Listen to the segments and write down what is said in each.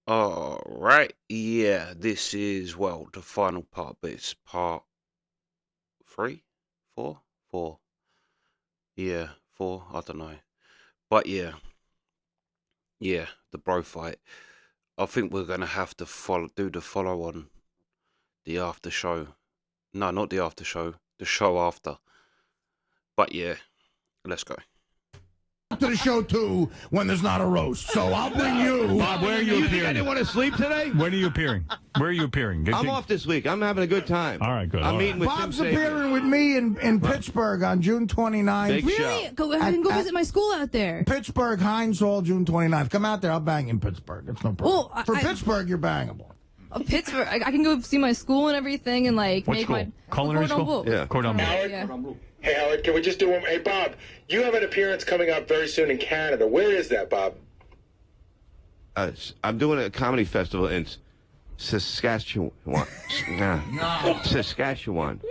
All right. Yeah, this is, well, the final part, but it's part three, four, four. Yeah, four. I don't know. But yeah, the bro fight. I think we're gonna have to do the follow on the after show. No, not the after show. The show after. But yeah, let's go. To the show too when there's not a roast. So I'll bring you. Bob, where are you You think I appearing? didn't want to sleep today? When are you appearing? Where are you appearing? I'm off this week. I'm having a good time. All right, good. I'm All meeting with Bob's Tim Sabean. appearing with me in Pittsburgh on June 29th. Big Really? show. Go ahead and go visit my school out there. Pittsburgh, Heinz Hall, June 29th. Come out there. I'll bang in Pittsburgh. It's no problem. Well, For I- Pittsburgh, you're bangable. Pittsburgh. I can go see my school and everything, and like What make school? my Culinary cordon school? bleu. Yeah. Cordon bleu. Yeah. Hey, Howard, can we just do one? Hey, Bob, you have an appearance coming up very soon in Canada. Where is that, Bob? I'm doing a comedy festival in Saskatchewan. Saskatchewan.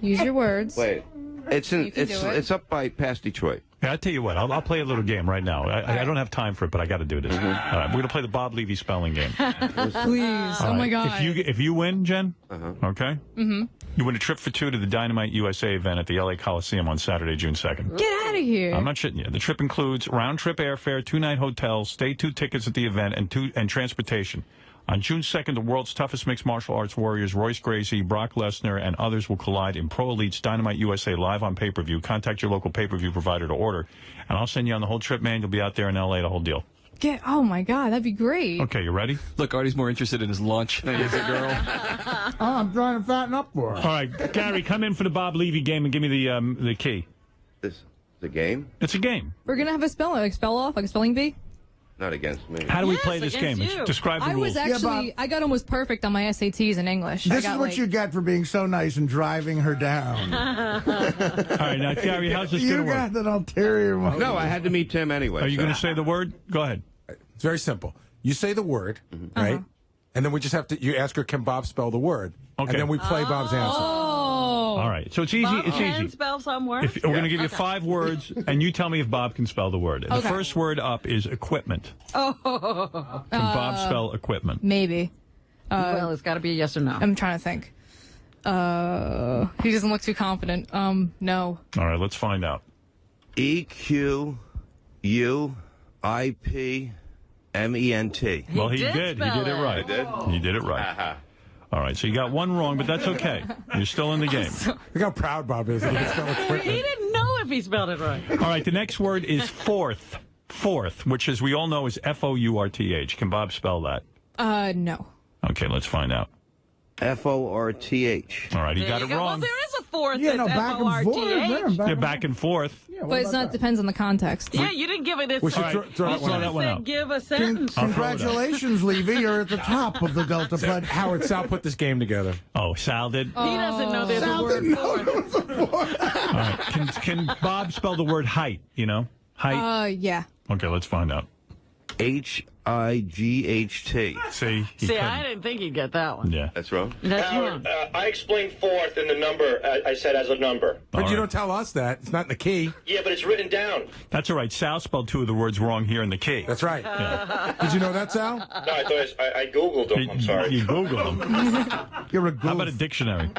Use your words. Wait, it's in You can do it. it's up by past Detroit. Yeah, I'll tell you what. I'll play a little game right now. I don't have time for it, but I got to do this. All right, we're going to play the Bob Levy spelling game. Please. All Oh my right. God. If you win, Jen, okay? Mm-hmm. You win a trip for two to the Dynamite USA event at the LA Coliseum on Saturday, June 2nd. Get out of here. I'm not shitting you. The trip includes round-trip airfare, 2-night hotels, stay-2 tickets at the event, and transportation. On June 2nd, the world's toughest mixed martial arts warriors, Royce Gracie, Brock Lesnar, and others will collide in Pro Elite's Dynamite USA live on pay-per-view. Contact your local pay-per-view provider to order. And I'll send you on the whole trip, man. You'll be out there in LA, the whole deal. Oh my God, that'd be great. Okay, you ready? Look, Artie's more interested in his lunch than he is a girl. Oh, I'm trying to fatten up for her. All right, Gary, come in for the Bob Levy game and give me the key. This the game, It's a game. We're gonna have a spell off, like a spelling bee. not against me. How do we Yes, play this game? against you. Describe the I rules. was actually, I got almost perfect on my SATs in English. This I is got, what like, you get for being so nice and driving her down. All right, now, Gary, how's this You going to work? got that ulterior motive. No, I had to meet Tim anyway. Are you so- going to say the word? Go ahead. It's very simple. You say the word, right? And then we just have to, you ask her, can Bob spell the word? Okay. And then we play Bob's answer. Oh. All right, so it's easy. Bob It's can easy. spell some words. We're going to give you 5 words, and you tell me if Bob can spell the word. The Okay. first word up is equipment. Can Bob spell equipment? Maybe. Well, it's got to be a yes or no. I'm trying to think. He doesn't look too confident. No. All right, let's find out. EQUIPMENT. Well, he did did. He spell did it it. right. He did it right. All right, so you got 1 wrong, but that's okay. You're still in the game. Look how proud Bob is. He can spell He equipment. didn't know if he spelled it right. All right, the next word is fourth. Fourth, which, as we all know, is F-O-U-R-T-H. Can Bob spell that? No. Okay, let's find out. FORTH. All right, he There got you it go. Well, wrong. there is a fourth. Yeah, no, that's back and forth. F-O-R-T-H. They're back and forth. But it's not, depends on the context. Yeah, you didn't give it a We should All right, throw I'll that one throw out. that one out. Give a sentence. I'll throw it out. Congratulations, Levy. You're at the top of the Delta Blood. Howard, Sal put this game together. Oh, Sal did? He doesn't know there's a Sal word didn't know fourth. there was a fourth. All right, can Bob spell the word height, you know? Height? Yeah. Okay, let's find out. HIGHT. See? He See, I couldn't. didn't think you'd get that one. Yeah. That's wrong. That's wrong. Howard, I explained fourth in the number. I said as a number. But All you right. don't tell us that. It's not in the key. Yeah, but it's written down. That's all right. Sal spelled 2 of the words wrong here in the key. That's right. Did you know that, Sal? No, I thought I Googled them. I'm sorry. You Googled them. You're a How about a goof. dictionary?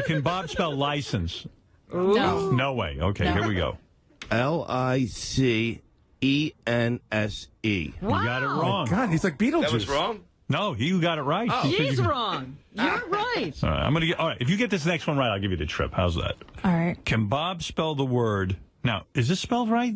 Can Bob spell license? No. No way. Okay, here we go. LICENSE. You got it wrong. God, he's like Beetlejuice. That was wrong? No, you got it right. You said He's you- wrong. You're right. All right, I'm gonna get. All right, if you get this next one right, I'll give you the trip. How's that? All right. Can Bob spell the word? Now, is this spelled right?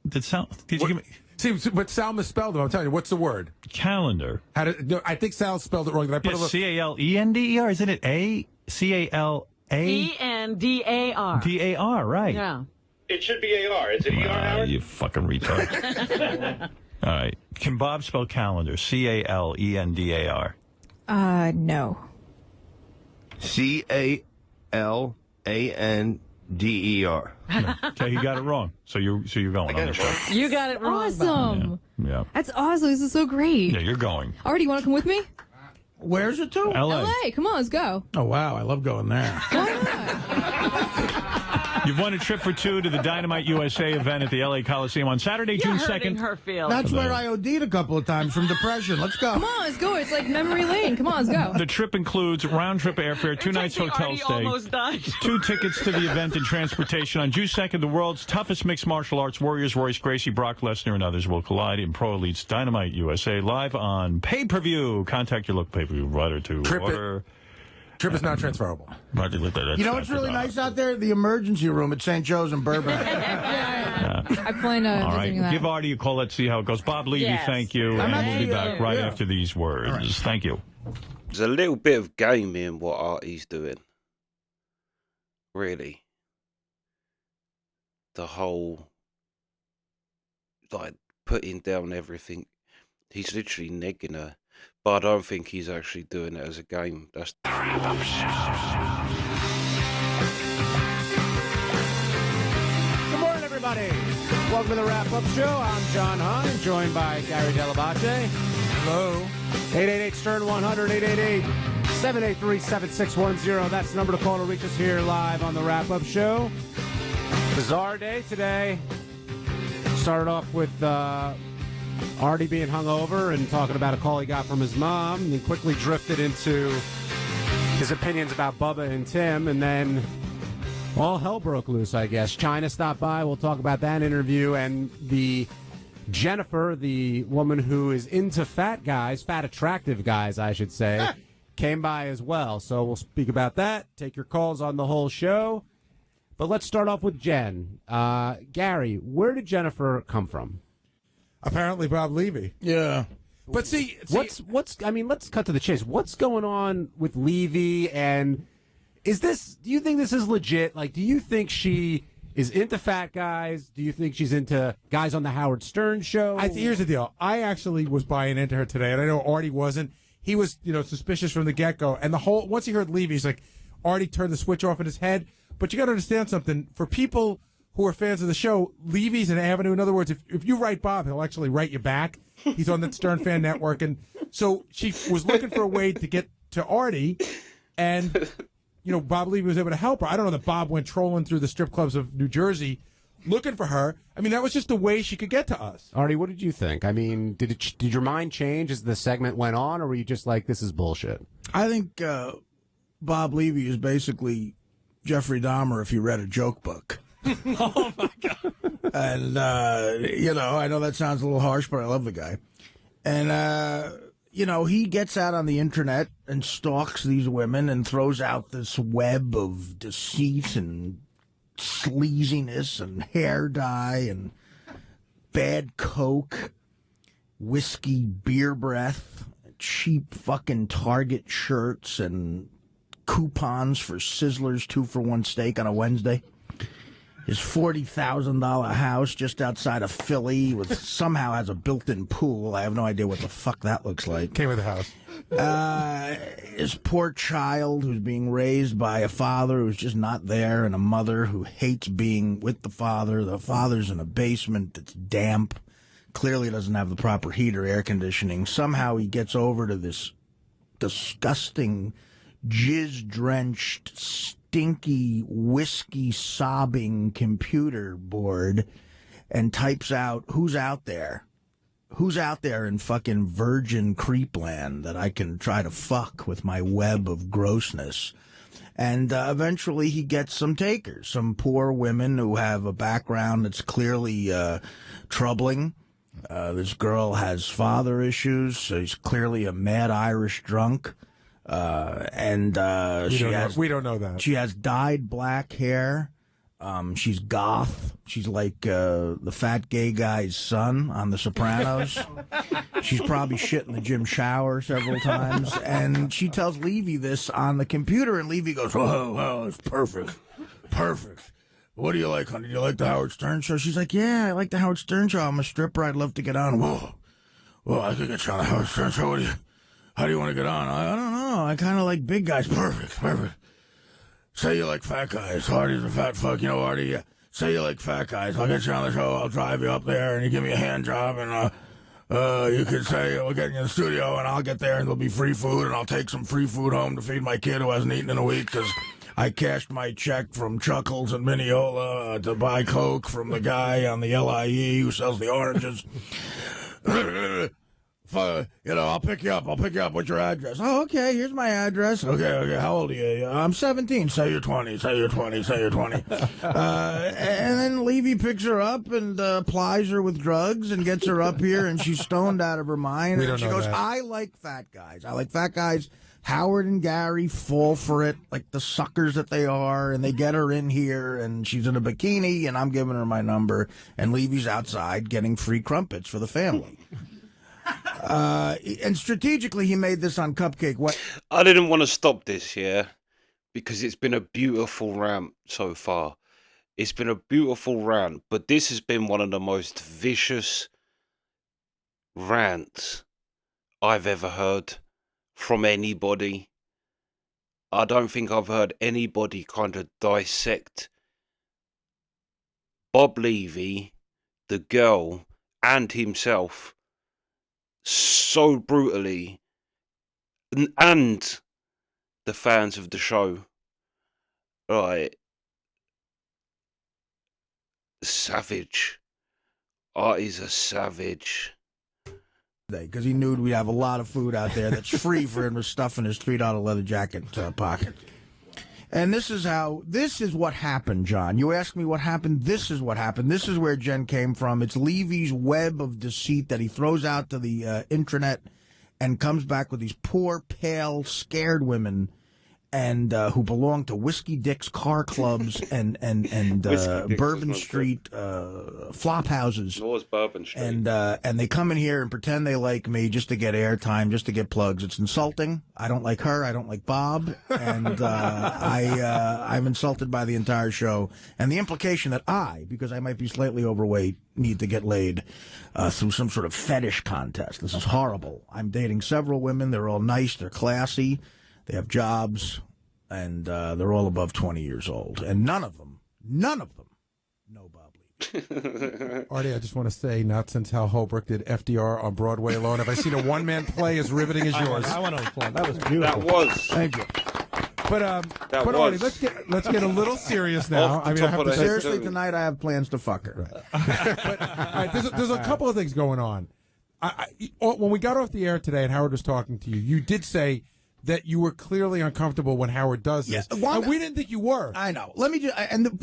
Did you give me See, but Sal misspelled him. I'm telling you. What's the word? calendar? No, I think Sal spelled it wrong. Did I put Yes, a little... CALENDER. Isn't it CALADAR? ENDAR. Right? Yeah. It should be AR. Is it ER, Howard? You fucking retard. All right. Can Bob spell calendar? CALENDAR. No. CALANDER. Okay, he got it wrong. So you're going on the show. You got it wrong. Awesome. Yeah. That's awesome. This is so great. Yeah, you're going. Artie, you want to come with me? Where's it to? LA. LA. Come on, let's go. Oh, wow. I love going there. Why not? You've won a trip for two to the Dynamite USA event at the LA Coliseum on Saturday, June 2nd. Her feelings. That's where I OD'd a couple of times from depression. Let's go. Come on, let's go. It's like memory lane. Come on, let's go. The trip includes round-trip airfare, 2 nights hotel Artie stay, almost died. 2 tickets to the event and transportation. On June 2nd, the world's toughest mixed martial arts warriors, Royce Gracie, Brock Lesnar, and others will collide in Pro Elite's Dynamite USA live on pay-per-view. Contact your local pay-per-view provider to order. Trip is not transferable. You know what's really nice out there? The emergency room at St. Joe's in Burbank. I plan on All right, visiting that. give Artie a call. Let's see how it goes. Bob Levy, Yes. thank you. And we'll be back right after these words. Thank you. There's a little bit of game in what Artie's doing. Really. The whole, like, putting down everything. He's literally negging her. But I don't think he's actually doing it as a game. That's the wrap-up show. Good morning, everybody. Welcome to the wrap-up show. I'm John Hahn, joined by Gary Dell'Abate. Hello. 888-STERN-100, 888-783-7610. That's the number to call to reach us here live on the wrap-up show. Bizarre day today. Started off with Artie being hungover and talking about a call he got from his mom, and then quickly drifted into his opinions about Bubba and Tim, and then all hell broke loose, I guess. China stopped by. We'll talk about that interview, and the Jennifer, the woman who is into fat guys, fat attractive guys, I should say, came by as well. So we'll speak about that, take your calls on the whole show. But let's start off with Jen. Gary, where did Jennifer come from? Apparently, Bob Levy. Yeah. But see, What's I mean, let's cut to the chase. What's going on with Levy, and do you think this is legit? Like, do you think she is into fat guys? Do you think she's into guys on the Howard Stern show? here's the deal. I actually was buying into her today, and I know Artie wasn't. He was, suspicious from the get-go. And once he heard Levy, he's like, Artie turned the switch off in his head. But you got to understand something. For people who are fans of the show, Levy's an avenue. In other words, if you write Bob, he'll actually write you back. He's on the Stern Fan Network. And so she was looking for a way to get to Artie, and, Bob Levy was able to help her. I don't know that Bob went trolling through the strip clubs of New Jersey looking for her. I mean, that was just the way she could get to us. Artie, what did you think? I mean, did your mind change as the segment went on, or were you just like, this is bullshit? I think Bob Levy is basically Jeffrey Dahmer if you read a joke book. Oh, my God. And, I know that sounds a little harsh, but I love the guy. And, he gets out on the internet and stalks these women and throws out this web of deceit and sleaziness and hair dye and bad coke, whiskey, beer breath, cheap fucking Target shirts, and coupons for Sizzler's 2-for-1 steak on a Wednesday. His $40,000 house just outside of Philly somehow has a built-in pool. I have no idea what the fuck that looks like. Came with the house. His poor child who's being raised by a father who's just not there, and a mother who hates being with the father. The father's in a basement that's damp. Clearly doesn't have the proper heat or air conditioning. Somehow he gets over to this disgusting, jizz-drenched, stinky, whiskey-sobbing computer board and types out, who's out there? Who's out there in fucking virgin creepland that I can try to fuck with my web of grossness? And eventually he gets some takers, some poor women who have a background that's clearly troubling. This girl has father issues, so he's clearly a mad Irish drunk. We don't know that. She has dyed black hair. She's goth. She's like the fat gay guy's son on The Sopranos. She's probably shit in the gym shower several times. And she tells Levy this on the computer, and Levy goes, "Oh, it's perfect. Perfect. What do you like, honey? Do you like the Howard Stern show?" She's like, "Yeah, I like the Howard Stern show. I'm a stripper. I'd love to get on." Whoa, I could get you on the Howard Stern show. How do you want to get on? I don't know. I kind of like big guys. Perfect. Say you like fat guys. Artie's a fat fuck. Artie, yeah. Say you like fat guys. I'll get you on the show. I'll drive you up there, and you give me a hand job, and you could say we'll get you in the studio, and I'll get there, and there'll be free food, and I'll take some free food home to feed my kid who hasn't eaten in a week, because I cashed my check from Chuckles and Mineola to buy Coke from the guy on the LIE who sells the oranges. I'll pick you up. What's your address? Oh, okay. Here's my address. Okay. How old are you? I'm 17. Say you're 20. And then Levy picks her up and plies her with drugs and gets her up here, and she's stoned out of her mind. We and she goes, I like fat guys. Howard and Gary fall for it like the suckers that they are, and they get her in here, and she's in a bikini, and I'm giving her my number, and Levy's outside getting free crumpets for the family. And strategically, he made this on Cupcake. I didn't want to stop this, yeah, because it's been a beautiful rant so far. It's been a beautiful rant, but this has been one of the most vicious rants I've ever heard from anybody. I don't think I've heard anybody kind of dissect Bob Levy, the girl, and himself so brutally, and the fans of the show. Right. Savage. Artie's a savage. Because he knew we'd have a lot of food out there that's free for him to stuff in his $3 leather jacket pocket. And this is what happened, John. You asked me what happened. This is what happened. This is where Jen came from. It's Levy's web of deceit that he throws out to the intranet and comes back with these poor, pale, scared women and who belong to Whiskey Dick's car clubs and Bourbon Street flop houses. What was Bourbon Street? And they come in here and pretend they like me just to get airtime, just to get plugs. It's insulting. I don't like her. I don't like Bob. And I'm insulted by the entire show. And the implication that because I might be slightly overweight, need to get laid through some sort of fetish contest. This is horrible. I'm dating several women. They're all nice. They're classy. They have jobs, and they're all above 20 years old. And none of them know Bob Levy. Artie, I just want to say, not since Hal Holbrook did FDR on Broadway alone have I seen a one-man play as riveting as yours. I want to applaud. That was beautiful. That was. Thank you. But Artie, let's get a little serious now. Seriously, tonight I have plans to fuck her. Right. But there's a couple of things going on. When we got off the air today and Howard was talking to you, you did say that you were clearly uncomfortable when Howard does this. Yeah. And we didn't think you were. I know. Let me just,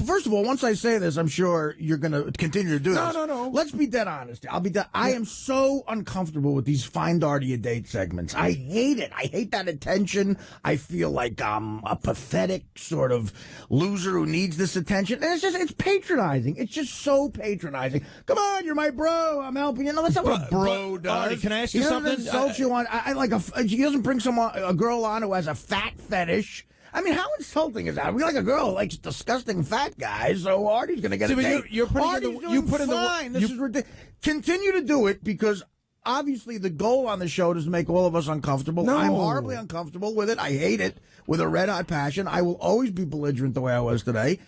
first of all, once I say this, I'm sure you're going to continue to do this. No. Let's be dead honest. I am so uncomfortable with these Find Artie a Date segments. I hate it. I hate that attention. I feel like I'm a pathetic sort of loser who needs this attention. And it's patronizing. It's just so patronizing. Come on, you're my bro. I'm helping you. No, that's not what a bro does. Artie, can I ask you something? He doesn't insult you on, he doesn't bring a girl on who has a fat fetish. I mean, how insulting is that? We like a girl who likes disgusting fat guys, so Artie's going to get a date. This is ridiculous. Continue to do it because obviously the goal on the show is to make all of us uncomfortable. No. I'm horribly uncomfortable with it. I hate it with a red-hot passion. I will always be belligerent the way I was today.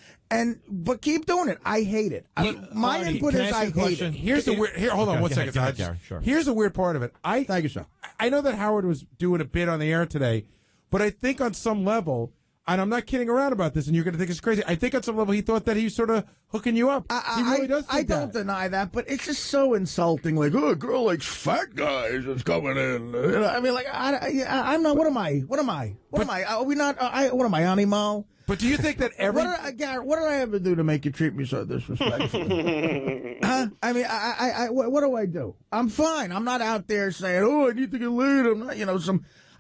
But keep doing it. I hate it. My Artie, input is I hate it. Here's the weird. Hold on one second. Gary, sure. Here's the weird part of it. Thank you, sir. I know that Howard was doing a bit on the air today, but I think on some level, and I'm not kidding around about this, and you're going to think it's crazy. I think on some level he thought that he was sort of hooking you up. He really does think I don't deny that, but it's just so insulting. Like, a girl likes fat guys is coming in. I mean, like, I'm not. What am I? What am I? Are we not? What am I, animal? But do you think that Garrett, what did I ever do to make you treat me so disrespectfully? Huh? I mean, what do I do? I'm fine. I'm not out there saying, I need to get laid. I'm not,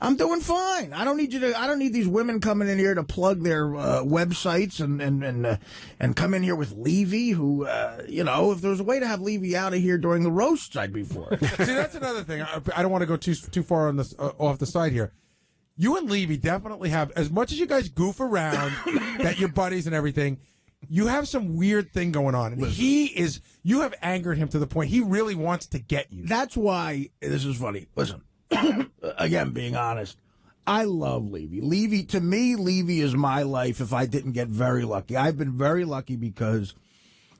I'm doing fine. I don't need these women coming in here to plug their websites and come in here with Levy, who, if there was a way to have Levy out of here during the roasts, I'd be for it. See, that's another thing. I don't want to go too far on this off the side here. You and Levy definitely have, as much as you guys goof around, that you're buddies and everything, you have some weird thing going on. And you have angered him to the point he really wants to get you. That's why, this is funny. Listen, again, being honest, I love Levy. To me, Levy is my life if I didn't get very lucky. I've been very lucky because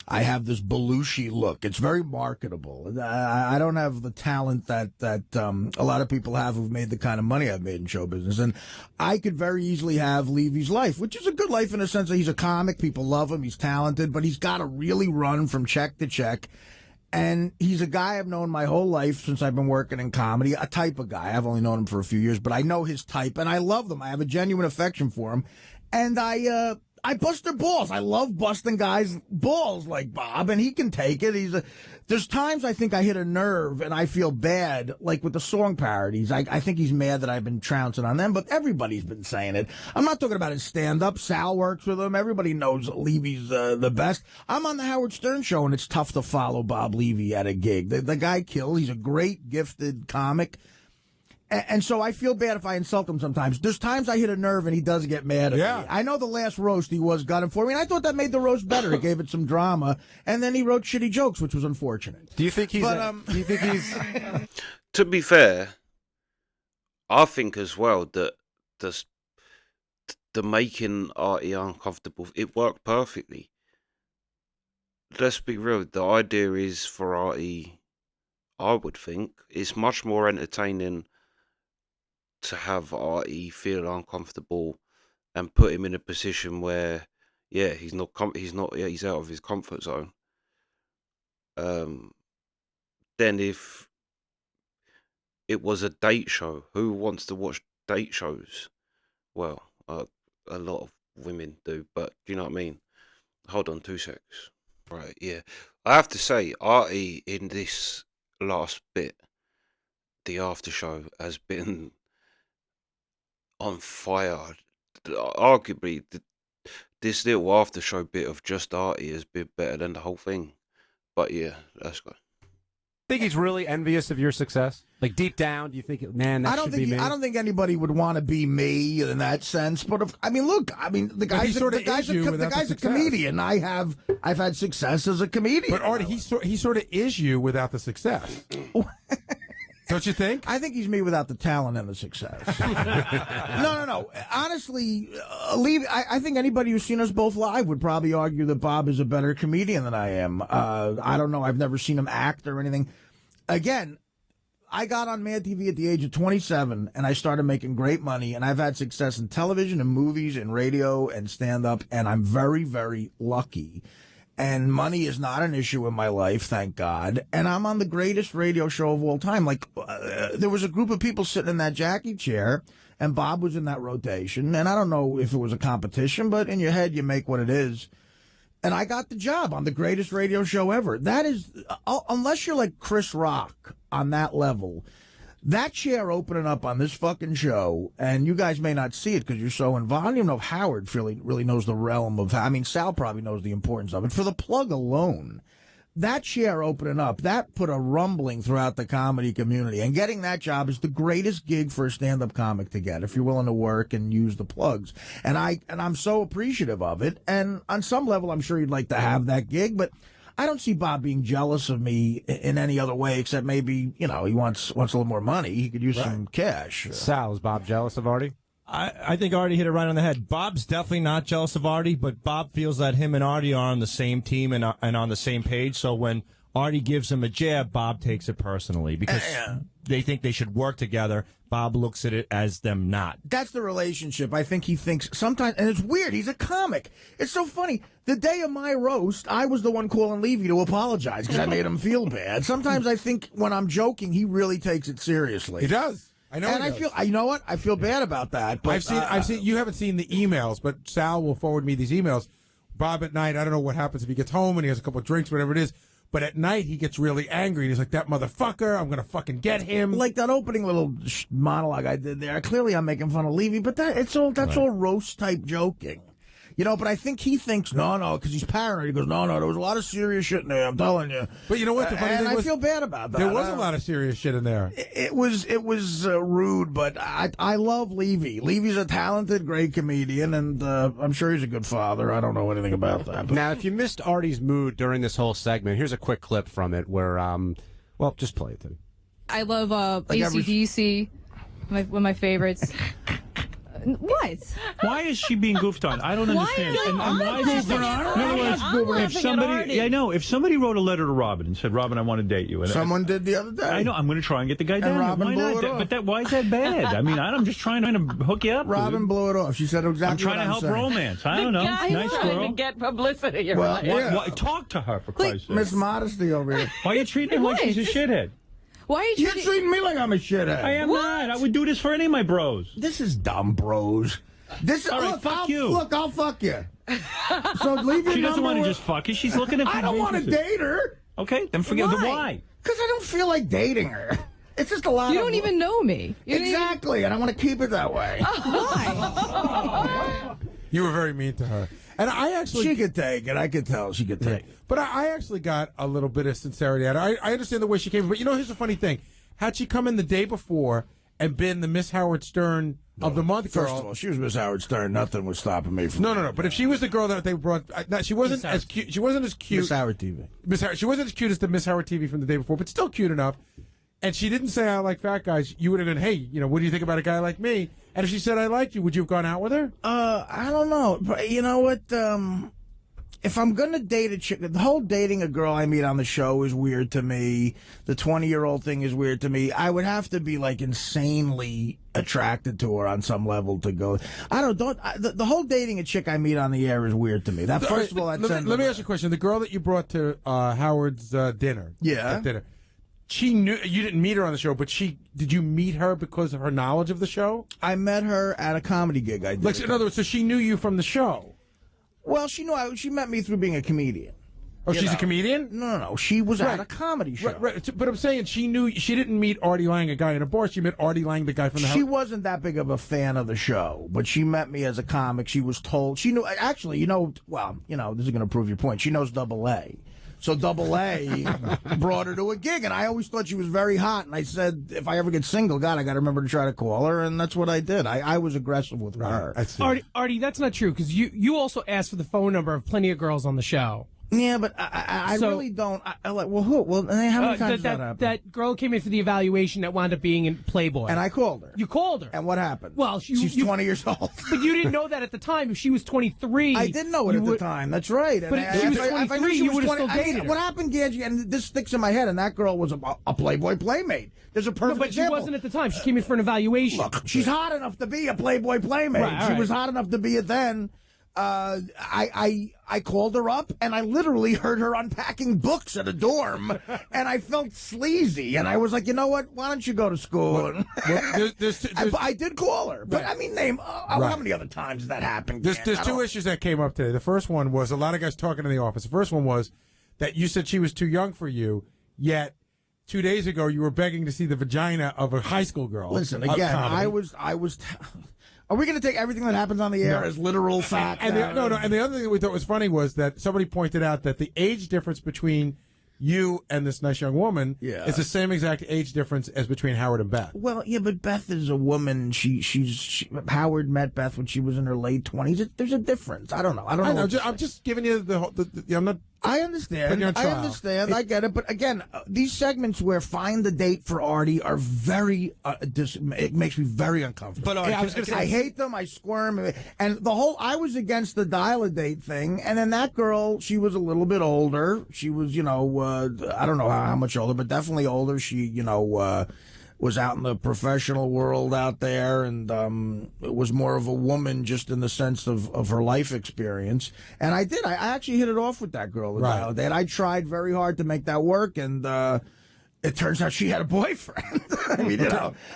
I have this Belushi look. It's very marketable. I don't have the talent that a lot of people have who've made the kind of money I've made in show business. And I could very easily have Levy's life, which is a good life in a sense that he's a comic. People love him. He's talented, but he's got to really run from check to check. And he's a guy I've known my whole life since I've been working in comedy, a type of guy. I've only known him for a few years, but I know his type, and I love them. I have a genuine affection for him. And I bust their balls. I love busting guys' balls like Bob, and he can take it. There's times I think I hit a nerve, and I feel bad, like with the song parodies. I think he's mad that I've been trouncing on them, but everybody's been saying it. I'm not talking about his stand-up. Sal works with him. Everybody knows Levy's the best. I'm on the Howard Stern show, and it's tough to follow Bob Levy at a gig. The guy kills. He's a great, gifted comic. And so I feel bad if I insult him sometimes. There's times I hit a nerve and he does get mad at me. I know the last roast he was gunning for me, and I thought that made the roast better. It gave it some drama, and then he wrote shitty jokes, which was unfortunate. Do you think he's? Do you think he's? To be fair, I think as well that the making Artie uncomfortable, it worked perfectly. Let's be real. The idea is for Artie, I would think, it's much more entertaining to have Artie feel uncomfortable and put him in a position where, he's out of his comfort zone. Then if it was a date show, who wants to watch date shows? Well, a lot of women do, but do you know what I mean? Hold on 2 secs. Right, yeah. I have to say, Artie in this last bit, the after show, has been on fire. Arguably, this little after show bit of just Artie has been better than the whole thing. But yeah, let's go. Think he's really envious of your success? Like deep down, do you think, man, that should be me? I don't think anybody would want to be me in that sense. But the guy's a comedian. I've had success as a comedian. But Artie, he sort of is you without the success. Don't you think? I think he's me without the talent and the success. No. Honestly, I think anybody who's seen us both live would probably argue that Bob is a better comedian than I am. I don't know. I've never seen him act or anything. Again, I got on Mad TV at the age of 27, and I started making great money, and I've had success in television and movies and radio and stand-up, and I'm very, very lucky. And money is not an issue in my life, thank God. And I'm on the greatest radio show of all time. Like, there was a group of people sitting in that Jackie chair, and Bob was in that rotation. And I don't know if it was a competition, but in your head, you make what it is. And I got the job on the greatest radio show ever. That is, unless you're like Chris Rock on that level, that chair opening up on this fucking show, and you guys may not see it because you're so involved. I don't even know if Howard really knows the realm of, Sal probably knows the importance of it. For the plug alone, that chair opening up, that put a rumbling throughout the comedy community. And getting that job is the greatest gig for a stand-up comic to get if you're willing to work and use the plugs. And I'm so appreciative of it. And on some level, I'm sure you'd like to have that gig, but I don't see Bob being jealous of me in any other way except maybe, he wants a little more money. He could use some cash. Sal, is Bob jealous of Artie? I think Artie hit it right on the head. Bob's definitely not jealous of Artie, but Bob feels that him and Artie are on the same team and on the same page. So when Artie gives him a jab, Bob takes it personally because they think they should work together. Bob looks at it as them not. That's the relationship. I think he thinks sometimes, and it's weird, he's a comic. It's so funny. The day of my roast, I was the one calling Levy to apologize because I made him feel bad. Sometimes I think when I'm joking, he really takes it seriously. He does. I know. And you know what? I feel bad about that. But I've seen. You haven't seen the emails, but Sal will forward me these emails. Bob at night, I don't know what happens if he gets home and he has a couple of drinks, whatever it is. But at night, he gets really angry. And he's like, that motherfucker, I'm going to fucking get him. Like that opening little monologue I did there. Clearly, I'm making fun of Levy, but that's all roast-type joking. But I think he thinks, no, because he's paranoid. He goes, no, there was a lot of serious shit in there, I'm telling you. But you know what? The funny thing was, I feel bad about that. There was a lot of serious shit in there. It was rude, but I love Levy. Levy's a talented, great comedian, and I'm sure he's a good father. I don't know anything about that. Now, if you missed Artie's mood during this whole segment, here's a quick clip from it where, just play it then. I love AC/DC, one of my favorites. What? Why is she being goofed on? I don't understand. am I why is this? In other words, if somebody, I know, if somebody wrote a letter to Robin and said, "Robin, I want to date you," and someone did the other day. I know. I'm going to try and get the guy down. Robin Why blew not? it off. But why is that bad? I mean, I'm just trying to hook you up. Robin blew it off. She said exactly. I'm trying to help romance. I don't know. Nice trying girl. to get publicity. Well, Why, talk to her for Christ's sake. Miss Modesty over here. Why are you treating her like she's a shithead? Why are you You're treating me like I'm a shithead. I am not. I would do this for any of my bros. This is dumb, bros. This All right, look, fuck you. Look, I'll fuck you. So leave your She doesn't number want to with- just fuck you. She's looking at. I don't want to date her. Okay, then forget the why. Because I don't feel like dating her. It's just a lot. You of don't even know me. Exactly, and I want to keep it that way. Why? You were very mean to her. And I actually... She could take it. I could tell she could take it. But I actually got a little bit of sincerity out of her. I understand the way she came. But, here's the funny thing. Had she come in the day before and been the Miss Howard Stern of the month girl... First of all, she was Miss Howard Stern. Nothing was stopping me from... No. But if she was the girl that they brought... she wasn't as cute. She wasn't as cute... Miss Howard TV. She wasn't as cute as the Miss Howard TV from the day before, but still cute enough. And she didn't say, I like fat guys. You would have gone, hey, what do you think about a guy like me? And if she said, I liked you, would you have gone out with her? I don't know. But you know what? If I'm going to date a chick, the whole dating a girl I meet on the show is weird to me. The 20-year-old thing is weird to me. I would have to be, insanely attracted to her on some level to go. The whole dating a chick I meet on the air is weird to me. That, first of all, let me ask you a question. The girl that you brought to Howard's dinner. Yeah. Dinner. She knew you didn't meet her on the show, but did you meet her because of her knowledge of the show? I met her at a comedy gig I did. In other words, so she knew you from the show. Well, she met me through being a comedian. Oh, she's a comedian? No. She was at a comedy show. Right. But I'm saying she didn't meet Artie Lang, a guy in a bar. She met Artie Lang, the guy from the She wasn't that big of a fan of the show, but she met me as a comic. She was told, she knew, actually, this is going to prove your point. She knows Double A. So Double A brought her to a gig, and I always thought she was very hot. And I said, if I ever get single, God, I got to remember to try to call her, and that's what I did. I was aggressive with her. Artie, that's not true, because you also asked for the phone number of plenty of girls on the show. Yeah, but I really don't. Well, who? Well, how many times does that happen? That girl came in for the evaluation that wound up being in Playboy. And I called her. You called her. And what happened? Well, she's 20 years old. But you didn't know that at the time. If she was 23... I didn't know it at the time. That's right. But if she was 23, you would have still dated her. What happened, Ganji, and this sticks in my head, and that girl was a Playboy playmate. There's a perfect example. She wasn't at the time. She came in for an evaluation. Look, she's hot enough to be a Playboy playmate. Right, she was hot enough to be it then. I called her up, and I literally heard her unpacking books at a dorm, and I felt sleazy, and I was like, you know what? Why don't you go to school? I did call her, but I mean, how many other times has that happened? There's two issues that came up today. The first one was a lot of guys talking in the office. The first one was that you said she was too young for you, yet 2 days ago you were begging to see the vagina of a high school girl. Listen, again, I was. Are we going to take everything that happens on the air as literal fact? And the other thing that we thought was funny was that somebody pointed out that the age difference between you and this nice young woman is the same exact age difference as between Howard and Beth. Well, yeah, but Beth is a woman. Howard met Beth when she was in her late 20s. There's a difference. I don't know. I'm just giving you I'm not. I understand. I get it. But again, these segments where find the date for Artie are very. It makes me very uncomfortable. But I hate them. I squirm. And I was against the dial-a-date thing. And then that girl, she was a little bit older. She was, I don't know how much older, but definitely older. She, was out in the professional world out there, and it was more of a woman just in the sense of her life experience. And I actually hit it off with that girl. Right. I tried very hard to make that work, and it turns out she had a boyfriend. I mean,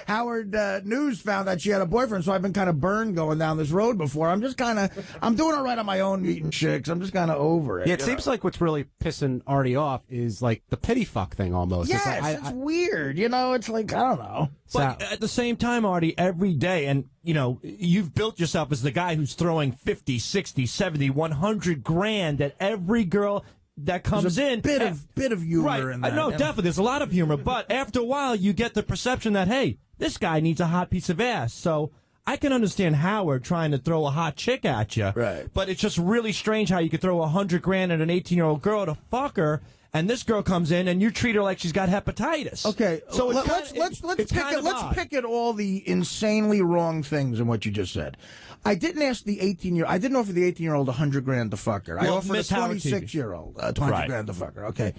Howard News found out she had a boyfriend, so I've been kind of burned going down this road before. I'm doing all right on my own meeting chicks. I'm just kind of over it. Yeah, it seems like what's really pissing Artie off is like the pity fuck thing almost. Yes, it's weird. It's like, I don't know. But at the same time, Artie, every day, and, you've built yourself as the guy who's throwing 50, 60, 70, 100 grand at every girl that comes in. Bit of humor in that. No, definitely. There's a lot of humor. But after a while, you get the perception that, hey, this guy needs a hot piece of ass. So I can understand Howard trying to throw a hot chick at you. Right. But it's just really strange how you could throw 100 grand at an 18-year-old girl to fuck her. and this girl comes in and you treat her like she's got hepatitis. Okay, so it's let's pick at all the insanely wrong things in what you just said. I didn't ask the 18-year. I didn't offer the 18-year-old $100,000 to fuck her. I Well, offered a Miss Howard 26-year-old TV. $200,000 to fuck her. Okay,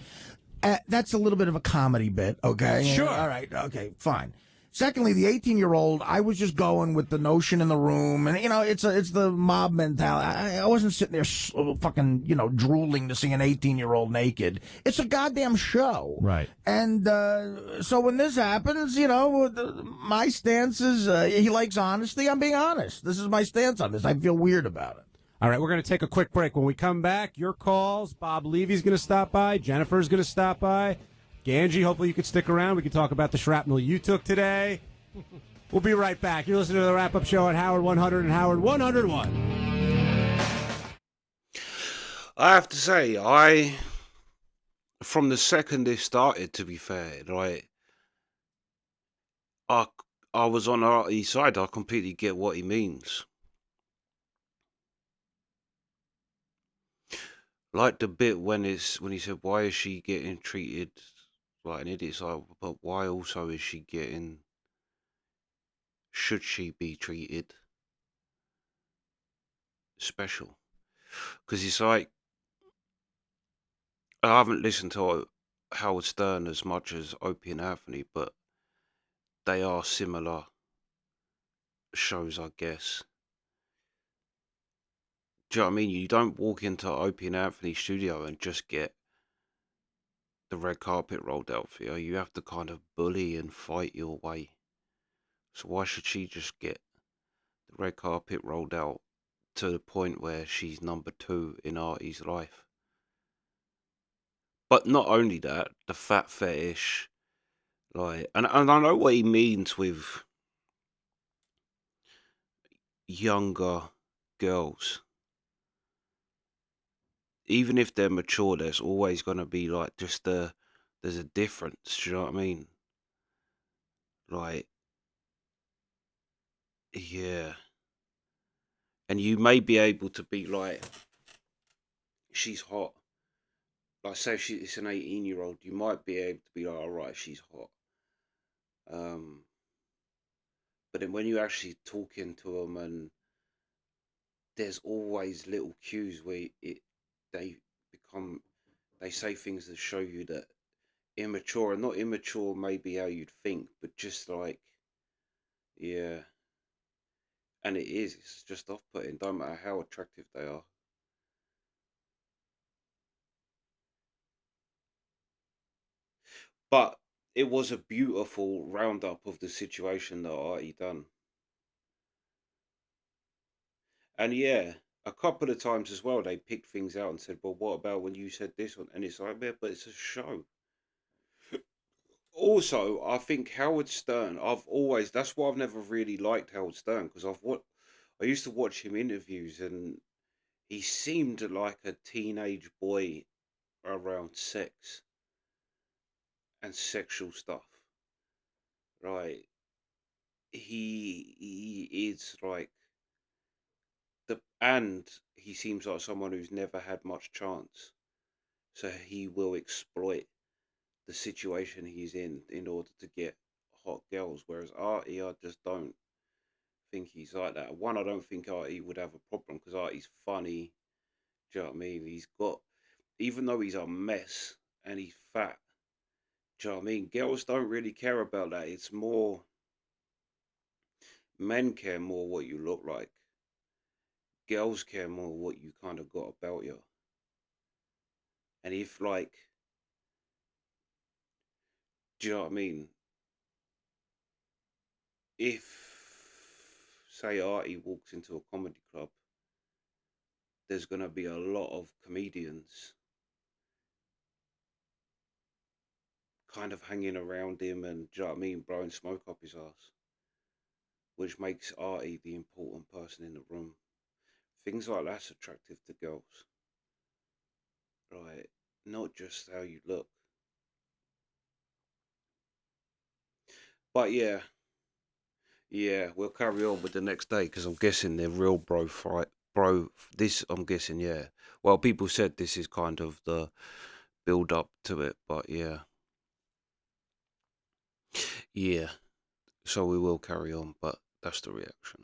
that's a little bit of a comedy bit. Okay, Sure. All right. Okay, fine. Secondly, the 18-year-old, I was just going with the notion in the room, and it's the mob mentality. I wasn't sitting there fucking drooling to see an 18-year-old naked. It's a goddamn show, Right? And so when this happens, my stance is he likes honesty. I'm being honest. This is my stance on this. I feel weird about it. All right, we're going to take a quick break. When we come back, your calls. Bob Levy's going to stop by. Jennifer's going to stop by. Ganji, hopefully you could stick around. We can talk about the shrapnel you took today. We'll be right back. You're listening to the Wrap-Up Show on Howard 100 and Howard 101. I have to say, from the second this started, to be fair, right, I was on Artie's side. I completely get what he means. Like the bit when he said, "Why is she getting treated like an idiot?" It's like, but why also is she getting? Should she be treated special? Because it's like, I haven't listened to Howard Stern as much as Opie and Anthony, but they are similar shows, I guess. Do you know what I mean? You don't walk into Opie and Anthony's studio and just get the red carpet rolled out for you. You have to kind of bully and fight your way. So why should she just get the red carpet rolled out to the point where she's number 2 in Artie's life? But not only that, the fat fetish, like, and I know what he means with younger girls. Even if they're mature, there's always going to be like there's a difference. Do you know what I mean? Like, yeah. And you may be able to be like, she's hot. Like, say if it's an 18-year-old, you might be able to be like, all right, she's hot. But then when you actually talking to them, and there's always little cues where they say things that show you that immature, and not immature maybe how you'd think, but just like, yeah. And it's just off-putting, don't matter how attractive they are. But it was a beautiful roundup of the situation that Artie done. And yeah, a couple of times as well, they picked things out and said, well, what about when you said this one? And it's like, yeah, but it's a show. Also, I think Howard Stern, that's why I've never really liked Howard Stern, because I used to watch him interviews, and he seemed like a teenage boy around sex and sexual stuff. Right. He is like and he seems like someone who's never had much chance. So he will exploit the situation he's in order to get hot girls. Whereas Artie, I just don't think he's like that. One, I don't think Artie would have a problem because Artie's funny. Do you know what I mean? Even though he's a mess and he's fat, do you know what I mean? Girls don't really care about that. It's more, men care more what you look like. Girls care more what you kind of got about you. And if, like, do you know what I mean? If, say, Artie walks into a comedy club, there's going to be a lot of comedians kind of hanging around him and, do you know what I mean, blowing smoke up his ass, which makes Artie the important person in the room. Things like that's attractive to girls. Right, not just how you look. But yeah, we'll carry on with the next day because I'm guessing they're real bro fight. Bro, this, I'm guessing, yeah. Well, people said this is kind of the build up to it, but yeah. Yeah. So we will carry on, but that's the reaction.